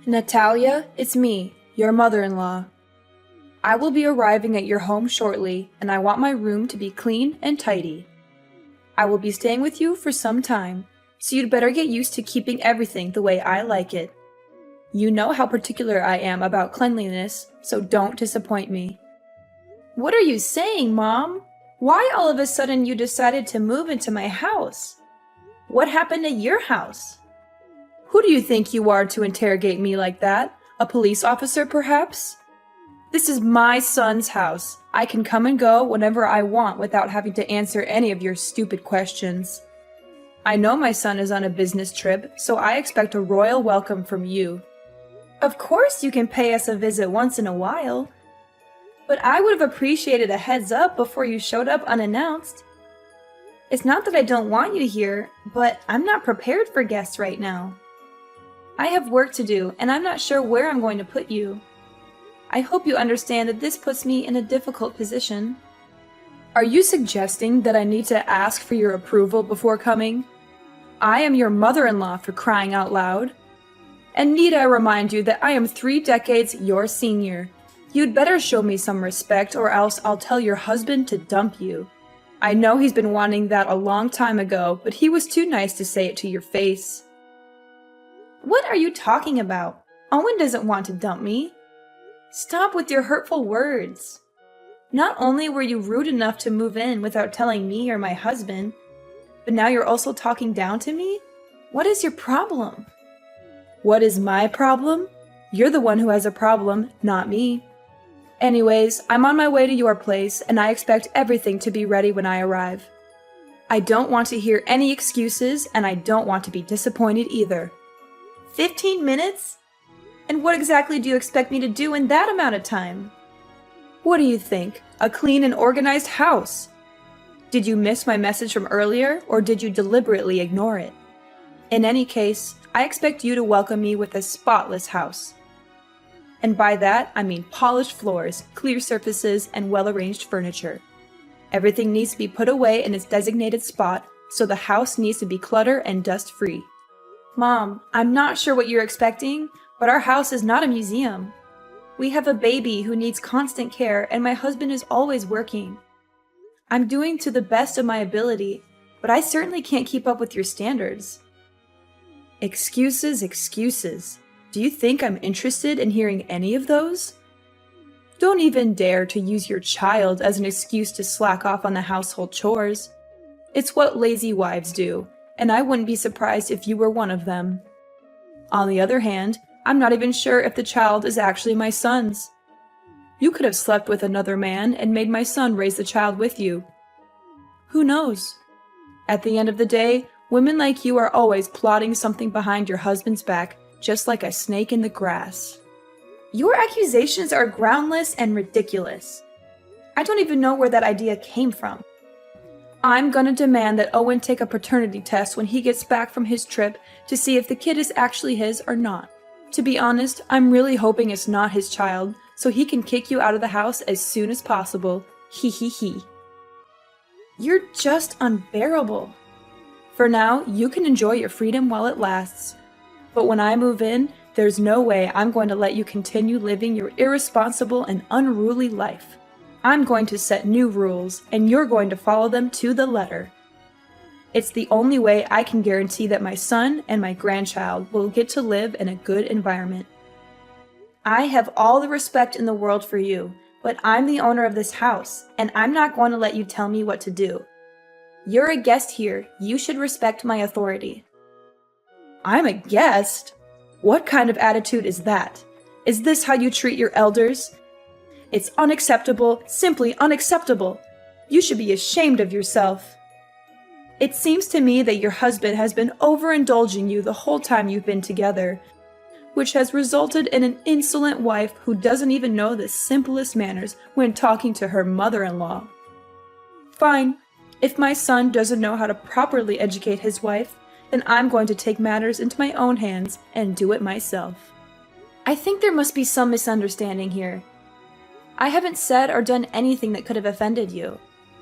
Natalia, it's me, your mother-in-law. I will be arriving at your home shortly, and I want my room to be clean and tidy. I will be staying with you for some time, so you'd better get used to keeping everything the way I like it. You know how particular I am about cleanliness, so don't disappoint me. What are you saying, Mom? Why all of a sudden you decided to move into my house? What happened at your house? Who do you think you are to interrogate me like that? A police officer, perhaps? This is my son's house. I can come and go whenever I want without having to answer any of your stupid questions. I know my son is on a business trip, so I expect a royal welcome from you. Of course you can pay us a visit once in a while, but I would have appreciated a heads up before you showed up unannounced. It's not that I don't want you here, but I'm not prepared for guests right now. I have work to do, and I'm not sure where I'm going to put you. I hope you understand that this puts me in a difficult position. Are you suggesting that I need to ask for your approval before coming? I am your mother-in-law, for crying out loud. And need I remind you that I am 3 decades your senior? You'd better show me some respect, or else I'll tell your husband to dump you. I know he's been wanting that a long time ago, but he was too nice to say it to your face. What are you talking about? Owen doesn't want to dump me. Stop with your hurtful words. Not only were you rude enough to move in without telling me or my husband, but now you're also talking down to me? What is your problem? What is my problem? You're the one who has a problem, not me. Anyways, I'm on my way to your place, and I expect everything to be ready when I arrive. I don't want to hear any excuses, and I don't want to be disappointed either. 15 minutes? And what exactly do you expect me to do in that amount of time? What do you think? A clean and organized house? Did you miss my message from earlier, or did you deliberately ignore it? In any case, I expect you to welcome me with a spotless house. And by that, I mean polished floors, clear surfaces, and well-arranged furniture. Everything needs to be put away in its designated spot, so the house needs to be clutter and dust-free. Mom, I'm not sure what you're expecting, but our house is not a museum. We have a baby who needs constant care, and my husband is always working. I'm doing to the best of my ability, but I certainly can't keep up with your standards. Excuses, excuses. Do you think I'm interested in hearing any of those? Don't even dare to use your child as an excuse to slack off on the household chores. It's what lazy wives do, and I wouldn't be surprised if you were one of them. On the other hand, I'm not even sure if the child is actually my son's. You could have slept with another man and made my son raise the child with you. Who knows? At the end of the day, women like you are always plotting something behind your husband's back, just like a snake in the grass. Your accusations are groundless and ridiculous. I don't even know where that idea came from. I'm gonna demand that Owen take a paternity test when he gets back from his trip to see if the kid is actually his or not. To be honest, I'm really hoping it's not his child, so he can kick you out of the house as soon as possible. Hee hee hee. You're just unbearable. For now, you can enjoy your freedom while it lasts. But when I move in, there's no way I'm going to let you continue living your irresponsible and unruly life. I'm going to set new rules, and you're going to follow them to the letter. It's the only way I can guarantee that my son and my grandchild will get to live in a good environment. I have all the respect in the world for you, but I'm the owner of this house, and I'm not going to let you tell me what to do. You're a guest here. You should respect my authority. I'm a guest? What kind of attitude is that? Is this how you treat your elders? It's unacceptable, simply unacceptable. You should be ashamed of yourself. It seems to me that your husband has been overindulging you the whole time you've been together, which has resulted in an insolent wife who doesn't even know the simplest manners when talking to her mother-in-law. Fine. If my son doesn't know how to properly educate his wife, then I'm going to take matters into my own hands and do it myself. I think there must be some misunderstanding here. I haven't said or done anything that could have offended you.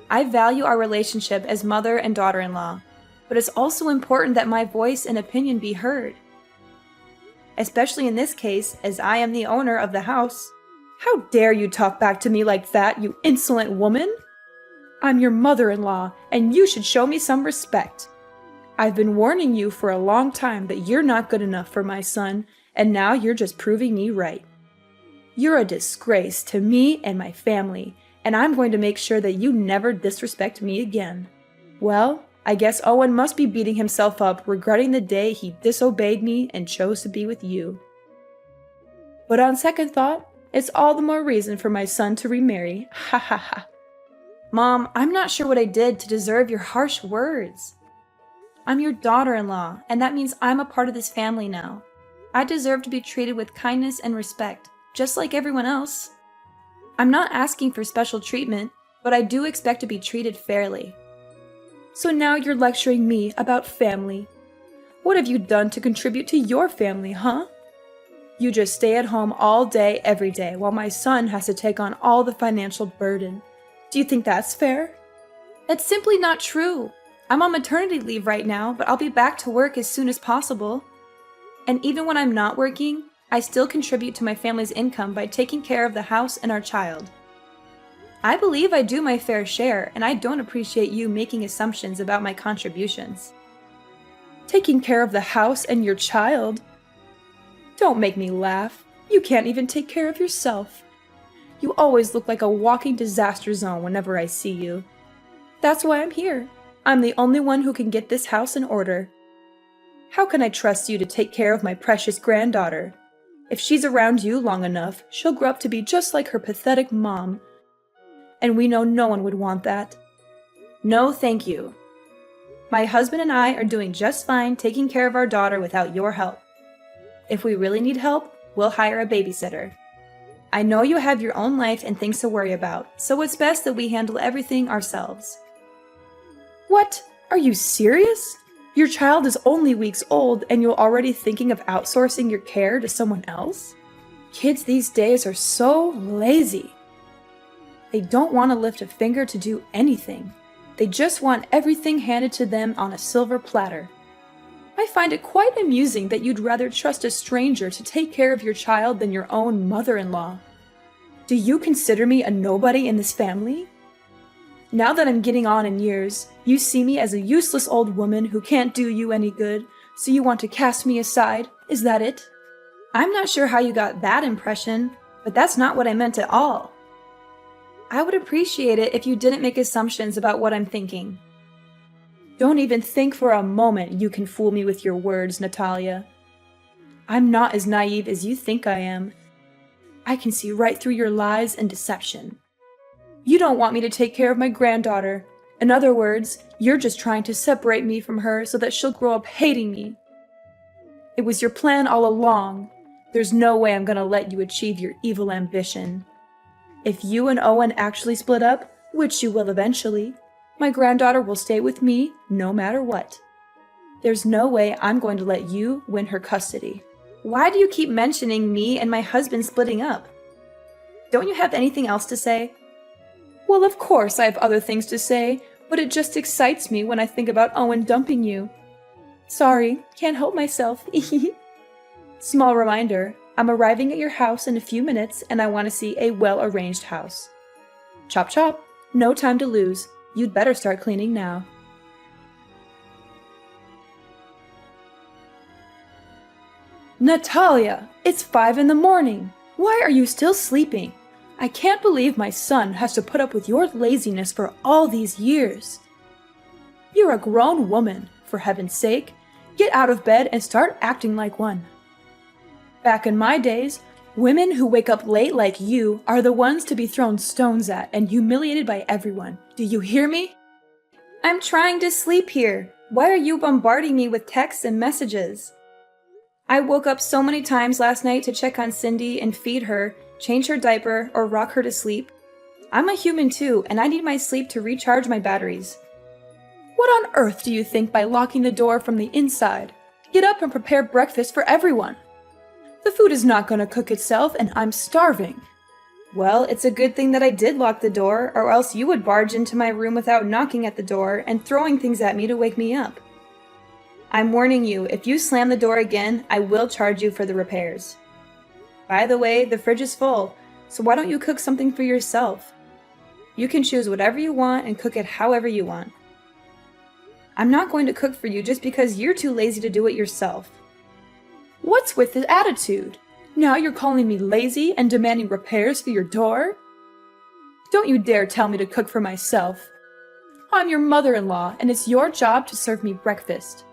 I value our relationship as mother and daughter-in-law, but it's also important that my voice and opinion be heard. especially in this case, as I am the owner of the house. How dare you talk back to me like that, you insolent woman? I'm your mother-in-law, and you should show me some respect. I've been warning you for a long time that you're not good enough for my son, and now you're just proving me right. You're a disgrace to me and my family, and I'm going to make sure that you never disrespect me again. Well, I guess Owen must be beating himself up, regretting the day he disobeyed me and chose to be with you. But on second thought, it's all the more reason for my son to remarry. Ha ha ha. Mom, I'm not sure what I did to deserve your harsh words. I'm your daughter-in-law, and that means I'm a part of this family now. I deserve to be treated with kindness and respect, just like everyone else. I'm not asking for special treatment, but I do expect to be treated fairly. So now you're lecturing me about family. What have you done to contribute to your family, huh? You just stay at home all day, every day, while my son has to take on all the financial burden. Do you think that's fair? That's simply not true. I'm on maternity leave right now, but I'll be back to work as soon as possible. And even when I'm not working, I still contribute to my family's income by taking care of the house and our child. I believe I do my fair share, and I don't appreciate you making assumptions about my contributions. Taking care of the house and your child? Don't make me laugh. You can't even take care of yourself. You always look like a walking disaster zone whenever I see you. That's why I'm here. I'm the only one who can get this house in order. How can I trust you to take care of my precious granddaughter? If she's around you long enough, she'll grow up to be just like her pathetic mom. And we know no one would want that. No, thank you. My husband and I are doing just fine taking care of our daughter without your help. If we really need help, we'll hire a babysitter. I know you have your own life and things to worry about, so it's best that we handle everything ourselves. What? Are you serious? Your child is only weeks old and you're already thinking of outsourcing your care to someone else? Kids these days are so lazy. They don't want to lift a finger to do anything. They just want everything handed to them on a silver platter. I find it quite amusing that you'd rather trust a stranger to take care of your child than your own mother-in-law. Do you consider me a nobody in this family? Now that I'm getting on in years, you see me as a useless old woman who can't do you any good, so you want to cast me aside, is that it? I'm not sure how you got that impression, but that's not what I meant at all. I would appreciate it if you didn't make assumptions about what I'm thinking. Don't even think for a moment you can fool me with your words, Natalia. I'm not as naive as you think I am. I can see right through your lies and deception. You don't want me to take care of my granddaughter. In other words, you're just trying to separate me from her so that she'll grow up hating me. It was your plan all along. There's no way I'm gonna let you achieve your evil ambition. If you and Owen actually split up, which you will eventually, my granddaughter will stay with me no matter what. There's no way I'm going to let you win her custody. Why do you keep mentioning me and my husband splitting up? Don't you have anything else to say? Well, of course I have other things to say, but it just excites me when I think about Owen dumping you. Sorry, can't help myself. Small reminder, I'm arriving at your house in a few minutes and I want to see a well-arranged house. Chop chop, no time to lose. You'd better start cleaning now. Natalia, it's 5 in the morning. Why are you still sleeping? I can't believe my son has to put up with your laziness for all these years. You're a grown woman, for heaven's sake. Get out of bed and start acting like one. Back in my days, women who wake up late like you are the ones to be thrown stones at and humiliated by everyone. Do you hear me? I'm trying to sleep here. Why are you bombarding me with texts and messages? I woke up so many times last night to check on Cindy and feed her, change her diaper, or rock her to sleep. I'm a human too, and I need my sleep to recharge my batteries. What on earth do you think by locking the door from the inside? Get up and prepare breakfast for everyone. The food is not going to cook itself, and I'm starving. Well, it's a good thing that I did lock the door, or else you would barge into my room without knocking at the door and throwing things at me to wake me up. I'm warning you, if you slam the door again, I will charge you for the repairs. By the way, the fridge is full, so why don't you cook something for yourself? You can choose whatever you want and cook it however you want. I'm not going to cook for you just because you're too lazy to do it yourself. What's with this attitude? Now you're calling me lazy and demanding repairs for your door? Don't you dare tell me to cook for myself. I'm your mother-in-law, and it's your job to serve me breakfast.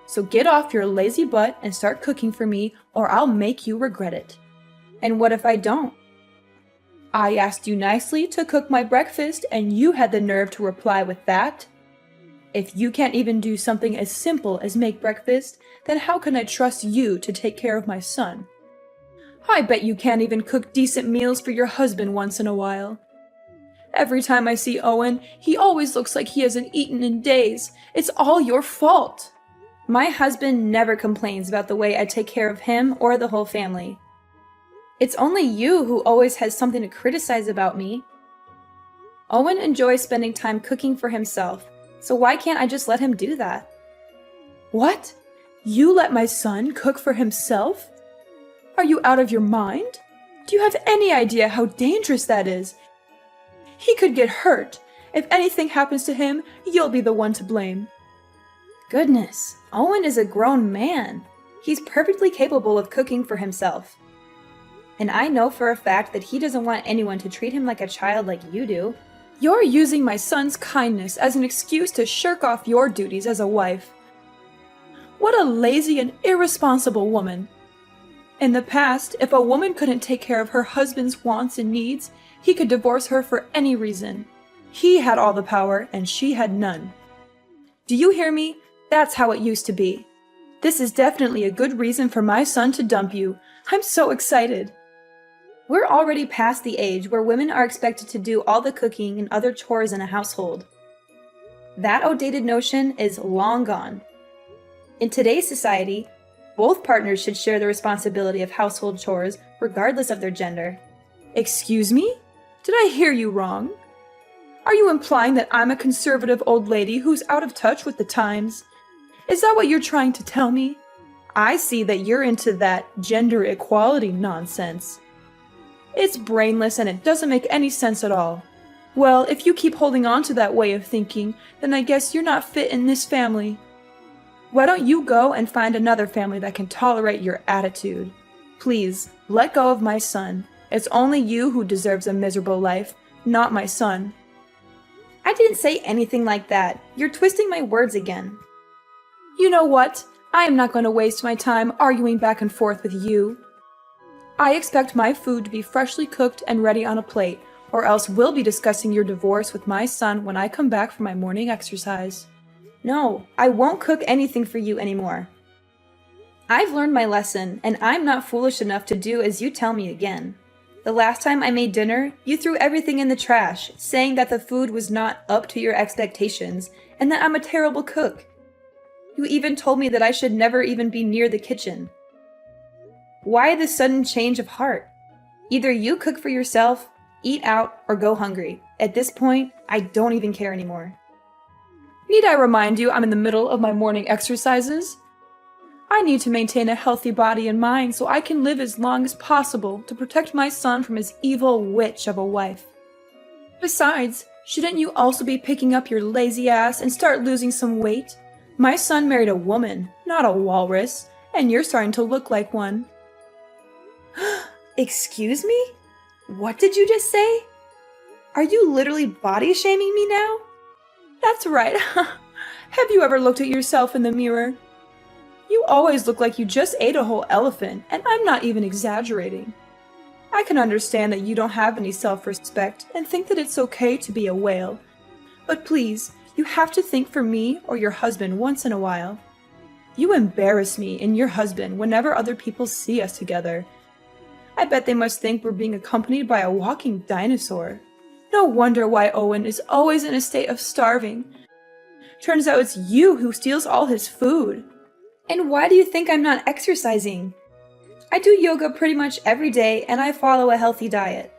So get off your lazy butt and start cooking for me, or I'll make you regret it. And what if I don't? I asked you nicely to cook my breakfast, and you had the nerve to reply with that? If you can't even do something as simple as make breakfast, then how can I trust you to take care of my son? I bet you can't even cook decent meals for your husband once in a while. Every time I see Owen, he always looks like he hasn't eaten in days. It's all your fault. My husband never complains about the way I take care of him or the whole family. It's only you who always has something to criticize about me. Owen enjoys spending time cooking for himself, so why can't I just let him do that? What? You let my son cook for himself? Are you out of your mind? Do you have any idea how dangerous that is? He could get hurt. If anything happens to him, you'll be the one to blame. Goodness, Owen is a grown man. He's perfectly capable of cooking for himself. And I know for a fact that he doesn't want anyone to treat him like a child like you do. You're using my son's kindness as an excuse to shirk off your duties as a wife. What a lazy and irresponsible woman. In the past, if a woman couldn't take care of her husband's wants and needs, he could divorce her for any reason. He had all the power, and she had none. Do you hear me? That's how it used to be. This is definitely a good reason for my son to dump you. I'm so excited. We're already past the age where women are expected to do all the cooking and other chores in a household. That outdated notion is long gone. In today's society, both partners should share the responsibility of household chores regardless of their gender. Excuse me? Did I hear you wrong? Are you implying that I'm a conservative old lady who's out of touch with the times? Is that what you're trying to tell me? I see that you're into that gender equality nonsense. It's brainless and it doesn't make any sense at all. Well, if you keep holding on to that way of thinking, then I guess you're not fit in this family. Why don't you go and find another family that can tolerate your attitude? Please, let go of my son. It's only you who deserves a miserable life, not my son. I didn't say anything like that. You're twisting my words again. You know what? I am not going to waste my time arguing back and forth with you. I expect my food to be freshly cooked and ready on a plate, or else we'll be discussing your divorce with my son when I come back from my morning exercise. No, I won't cook anything for you anymore. I've learned my lesson, and I'm not foolish enough to do as you tell me again. The last time I made dinner, you threw everything in the trash, saying that the food was not up to your expectations, and that I'm a terrible cook. You even told me that I should never even be near the kitchen. Why this sudden change of heart? Either you cook for yourself, eat out, or go hungry. At this point, I don't even care anymore. Need I remind you I'm in the middle of my morning exercises? I need to maintain a healthy body and mind so I can live as long as possible to protect my son from his evil witch of a wife. Besides, shouldn't you also be picking up your lazy ass and start losing some weight? My son married a woman, not a walrus, and you're starting to look like one. Excuse me? What did you just say? Are you literally body shaming me now? That's right. Have you ever looked at yourself in the mirror? You always look like you just ate a whole elephant, and I'm not even exaggerating. I can understand that you don't have any self-respect and think that it's okay to be a whale. But please, you have to think for me or your husband once in a while. You embarrass me and your husband whenever other people see us together. I bet they must think we're being accompanied by a walking dinosaur. No wonder why Owen is always in a state of starving. Turns out it's you who steals all his food. And why do you think I'm not exercising? I do yoga pretty much every day and I follow a healthy diet.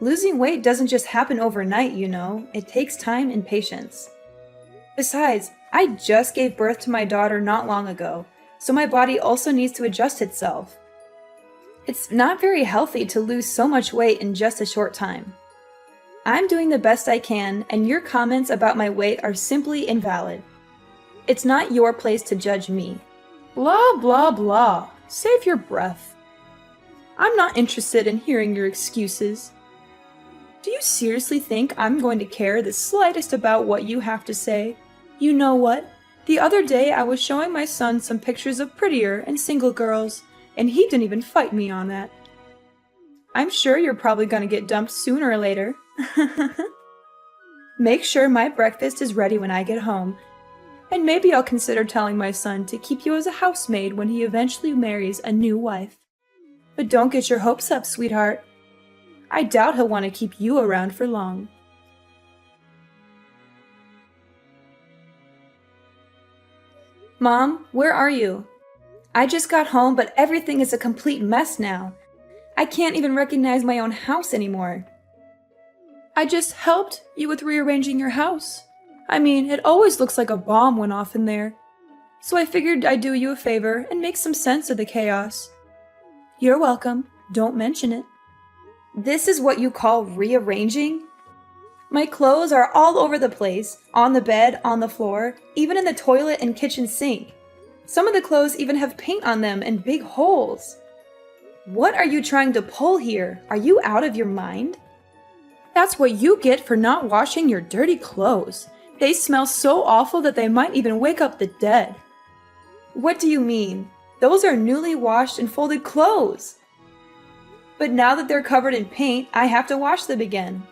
Losing weight doesn't just happen overnight, you know. It takes time and patience. Besides, I just gave birth to my daughter not long ago, so my body also needs to adjust itself. It's not very healthy to lose so much weight in just a short time. I'm doing the best I can, and your comments about my weight are simply invalid. It's not your place to judge me. Blah, blah, blah. Save your breath. I'm not interested in hearing your excuses. Do you seriously think I'm going to care the slightest about what you have to say? You know what? The other day I was showing my son some pictures of prettier and single girls, and he didn't even fight me on that. I'm sure you're probably going to get dumped sooner or later. Make sure my breakfast is ready when I get home, and maybe I'll consider telling my son to keep you as a housemaid when he eventually marries a new wife. But don't get your hopes up, sweetheart. I doubt he'll want to keep you around for long. Mom, where are you? I just got home, but everything is a complete mess now. I can't even recognize my own house anymore. I just helped you with rearranging your house. I mean, it always looks like a bomb went off in there. So I figured I'd do you a favor and make some sense of the chaos. You're welcome. Don't mention it. This is what you call rearranging? My clothes are all over the place, on the bed, on the floor, even in the toilet and kitchen sink. Some of the clothes even have paint on them and big holes. What are you trying to pull here? Are you out of your mind? That's what you get for not washing your dirty clothes. They smell so awful that they might even wake up the dead. What do you mean? Those are newly washed and folded clothes. But now that they're covered in paint, I have to wash them again.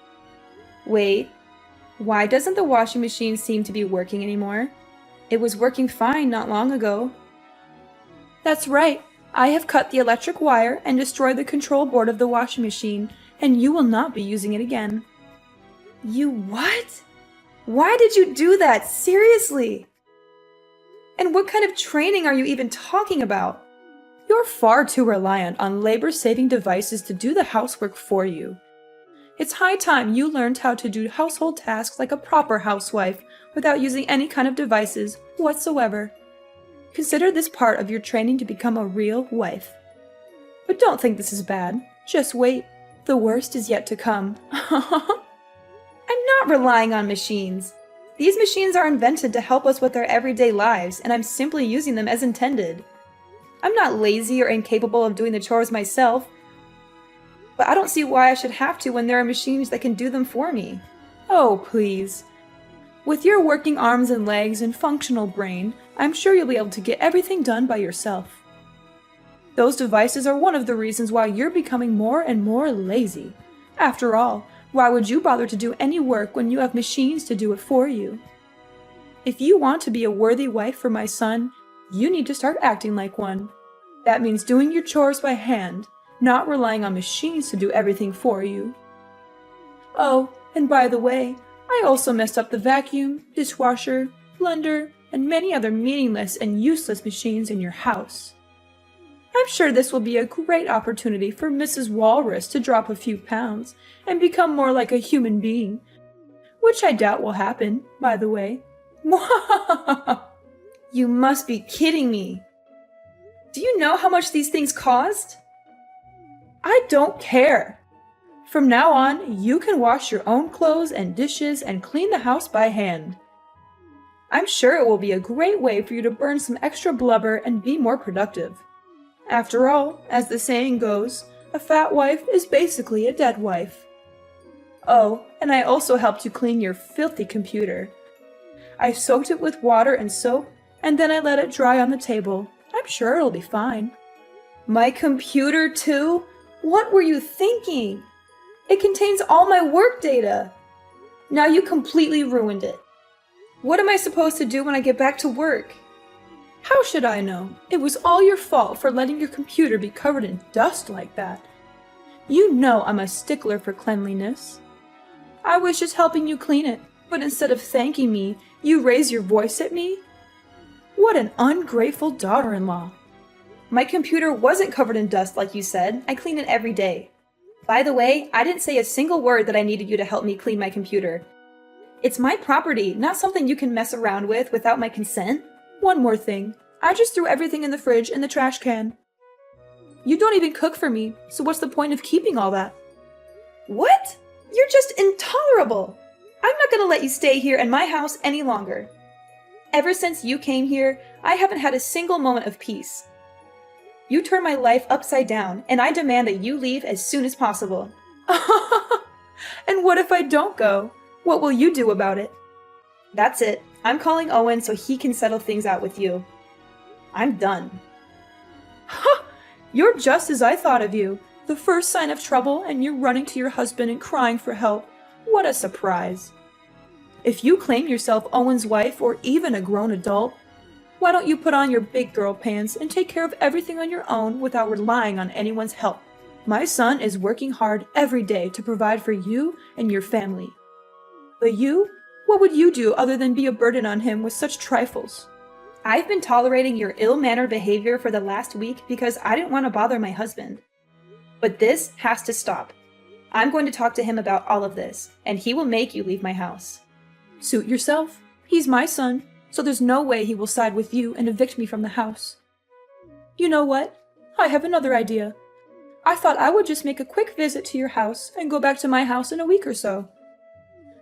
Wait, why doesn't the washing machine seem to be working anymore? It was working fine not long ago. That's right. I have cut the electric wire and destroyed the control board of the washing machine, and you will not be using it again. You what? Why did you do that? Seriously? And what kind of training are you even talking about? You're far too reliant on labor-saving devices to do the housework for you. It's high time you learned how to do household tasks like a proper housewife without using any kind of devices whatsoever. Consider this part of your training to become a real wife. But don't think this is bad. Just wait. The worst is yet to come. I'm not relying on machines. These machines are invented to help us with our everyday lives, and I'm simply using them as intended. I'm not lazy or incapable of doing the chores myself, but I don't see why I should have to when there are machines that can do them for me. Oh, please. With your working arms and legs and functional brain, I'm sure you'll be able to get everything done by yourself. Those devices are one of the reasons why you're becoming more and more lazy. After all, why would you bother to do any work when you have machines to do it for you? If you want to be a worthy wife for my son, you need to start acting like one. That means doing your chores by hand, not relying on machines to do everything for you. Oh, and by the way, I also messed up the vacuum, dishwasher, blender, and many other meaningless and useless machines in your house. I'm sure this will be a great opportunity for Mrs. Walrus to drop a few pounds and become more like a human being, which I doubt will happen, by the way. You must be kidding me. Do you know how much these things cost? I don't care. From now on, you can wash your own clothes and dishes and clean the house by hand. I'm sure it will be a great way for you to burn some extra blubber and be more productive. After all, as the saying goes, a fat wife is basically a dead wife. Oh, and I also helped you clean your filthy computer. I soaked it with water and soap, and then I let it dry on the table. I'm sure it'll be fine. My computer too? What were you thinking? It contains all my work data. Now you completely ruined it. What am I supposed to do when I get back to work? How should I know? It was all your fault for letting your computer be covered in dust like that. You know I'm a stickler for cleanliness. I was just helping you clean it, but instead of thanking me, you raise your voice at me? What an ungrateful daughter-in-law. My computer wasn't covered in dust like you said. I clean it every day. By the way, I didn't say a single word that I needed you to help me clean my computer. It's my property, not something you can mess around with without my consent. One more thing. I just threw everything in the fridge in the trash can. You don't even cook for me, so what's the point of keeping all that? What? You're just intolerable! I'm not gonna let you stay here in my house any longer. Ever since you came here, I haven't had a single moment of peace. You turned my life upside down, and I demand that you leave as soon as possible. And what if I don't go? What will you do about it? That's it. I'm calling Owen so he can settle things out with you. I'm done. Ha! You're just as I thought of you. The first sign of trouble, and you're running to your husband and crying for help. What a surprise. If you claim yourself Owen's wife or even a grown adult, why don't you put on your big girl pants and take care of everything on your own without relying on anyone's help? My son is working hard every day to provide for you and your family. But you? What would you do other than be a burden on him with such trifles? I've been tolerating your ill-mannered behavior for the last week because I didn't want to bother my husband. But this has to stop. I'm going to talk to him about all of this, and he will make you leave my house. Suit yourself. He's my son, so there's no way he will side with you and evict me from the house. You know what? I have another idea. I thought I would just make a quick visit to your house and go back to my house in a week or so.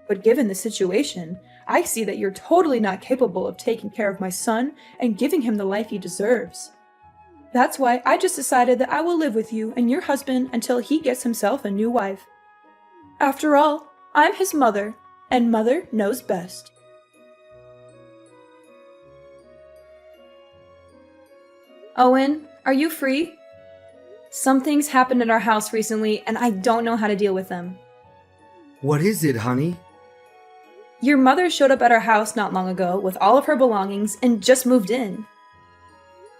But given the situation, I see that you're totally not capable of taking care of my son and giving him the life he deserves. That's why I just decided that I will live with you and your husband until he gets himself a new wife. After all, I'm his mother, and mother knows best. Owen, are you free? Some things happened at our house recently, and I don't know how to deal with them. What is it, honey? Your mother showed up at our house not long ago with all of her belongings and just moved in.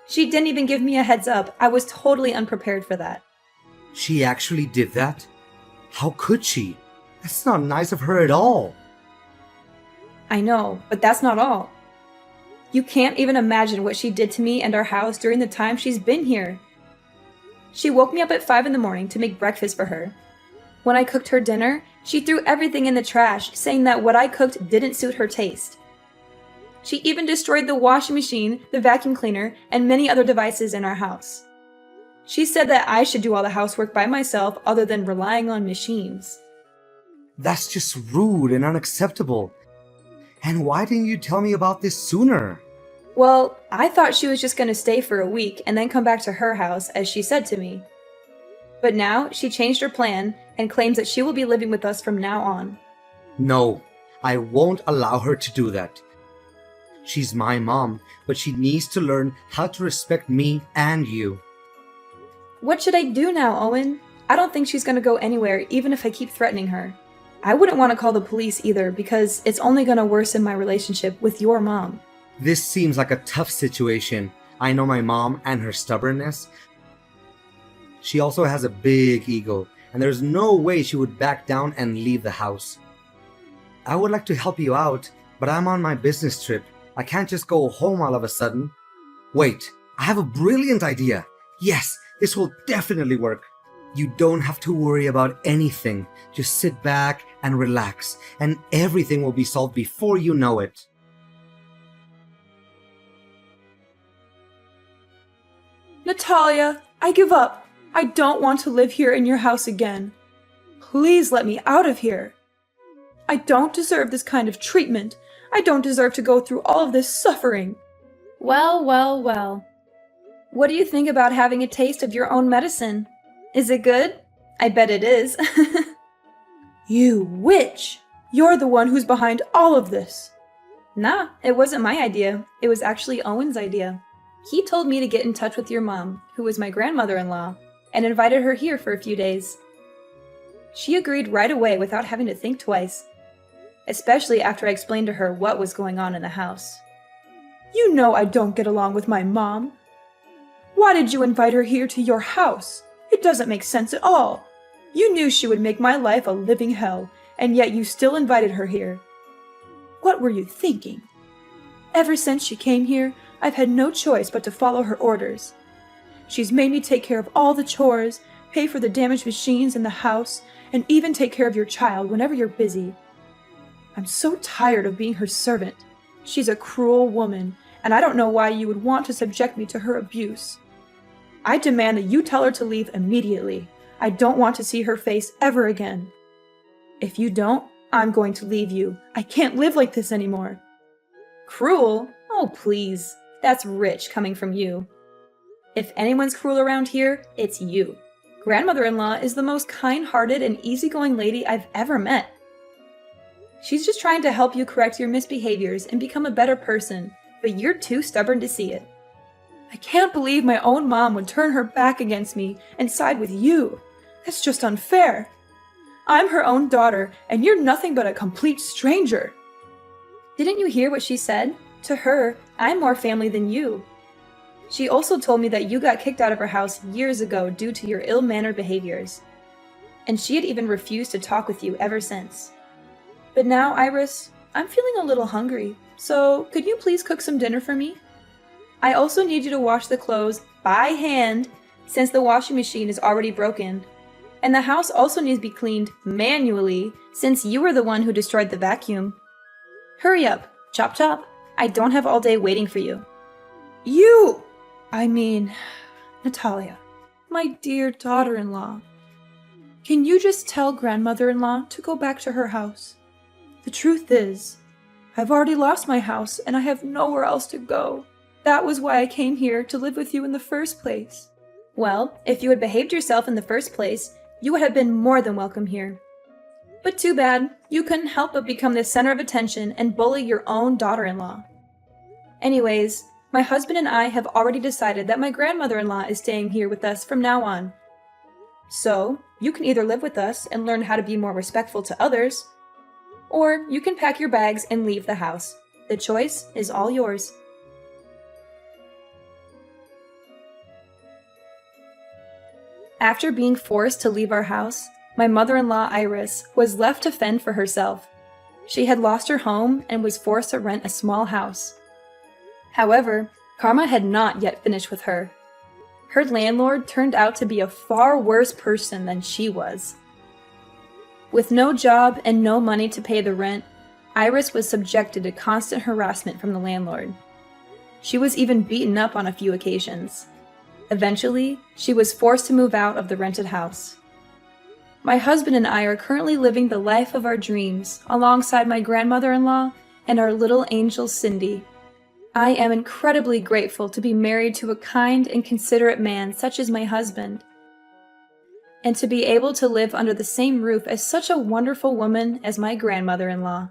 She didn't even give me a heads up. I was totally unprepared for that. She actually did that? How could she? That's not nice of her at all. I know, but that's not all. You can't even imagine what she did to me and our house during the time she's been here. She woke me up at 5 in the morning to make breakfast for her. When I cooked her dinner, she threw everything in the trash, saying that what I cooked didn't suit her taste. She even destroyed the washing machine, the vacuum cleaner, and many other devices in our house. She said that I should do all the housework by myself other than relying on machines. That's just rude and unacceptable. And why didn't you tell me about this sooner? Well, I thought she was just going to stay for a week and then come back to her house, as she said to me. But now she changed her plan and claims that she will be living with us from now on. No, I won't allow her to do that. She's my mom, but she needs to learn how to respect me and you. What should I do now, Owen? I don't think she's going to go anywhere, even if I keep threatening her. I wouldn't want to call the police either, because it's only going to worsen my relationship with your mom. This seems like a tough situation. I know my mom and her stubbornness. She also has a big ego, and there's no way she would back down and leave the house. I would like to help you out, but I'm on my business trip. I can't just go home all of a sudden. Wait, I have a brilliant idea. Yes, this will definitely work. You don't have to worry about anything. Just sit back and relax, and everything will be solved before you know it. Natalia, I give up. I don't want to live here in your house again. Please let me out of here. I don't deserve this kind of treatment. I don't deserve to go through all of this suffering. Well, well, well. What do you think about having a taste of your own medicine? Is it good? I bet it is. You witch! You're the one who's behind all of this. Nah, it wasn't my idea. It was actually Owen's idea. He told me to get in touch with your mom, who is my grandmother-in-law, and invited her here for a few days. She agreed right away without having to think twice, especially after I explained to her what was going on in the house. You know I don't get along with my mom. Why did you invite her here to your house? It doesn't make sense at all. You knew she would make my life a living hell, and yet you still invited her here. What were you thinking? Ever since she came here, I've had no choice but to follow her orders. She's made me take care of all the chores, pay for the damaged machines in the house, and even take care of your child whenever you're busy. I'm so tired of being her servant. She's a cruel woman, and I don't know why you would want to subject me to her abuse. I demand that you tell her to leave immediately. I don't want to see her face ever again. If you don't, I'm going to leave you. I can't live like this anymore. Cruel? Oh, please. That's rich coming from you. If anyone's cruel around here, it's you. Grandmother-in-law is the most kind-hearted and easygoing lady I've ever met. She's just trying to help you correct your misbehaviors and become a better person, but you're too stubborn to see it. I can't believe my own mom would turn her back against me and side with you. That's just unfair. I'm her own daughter, and you're nothing but a complete stranger. Didn't you hear what she said? To her, I'm more family than you. She also told me that you got kicked out of her house years ago due to your ill-mannered behaviors. And she had even refused to talk with you ever since. But now, Iris, I'm feeling a little hungry, so could you please cook some dinner for me? I also need you to wash the clothes by hand since the washing machine is already broken. And the house also needs to be cleaned manually since you were the one who destroyed the vacuum. Hurry up, chop chop. I don't have all day waiting for you. Natalia, my dear daughter-in-law. Can you just tell grandmother-in-law to go back to her house? The truth is, I've already lost my house and I have nowhere else to go. That was why I came here to live with you in the first place. Well, if you had behaved yourself in the first place, you would have been more than welcome here. But too bad, you couldn't help but become the center of attention and bully your own daughter-in-law. Anyways, my husband and I have already decided that my grandmother-in-law is staying here with us from now on. So, you can either live with us and learn how to be more respectful to others, or you can pack your bags and leave the house. The choice is all yours. After being forced to leave our house, my mother-in-law Iris was left to fend for herself. She had lost her home and was forced to rent a small house. However, karma had not yet finished with her. Her landlord turned out to be a far worse person than she was. With no job and no money to pay the rent, Iris was subjected to constant harassment from the landlord. She was even beaten up on a few occasions. Eventually, she was forced to move out of the rented house. My husband and I are currently living the life of our dreams alongside my grandmother-in-law and our little angel Cindy. I am incredibly grateful to be married to a kind and considerate man such as my husband, and to be able to live under the same roof as such a wonderful woman as my grandmother-in-law.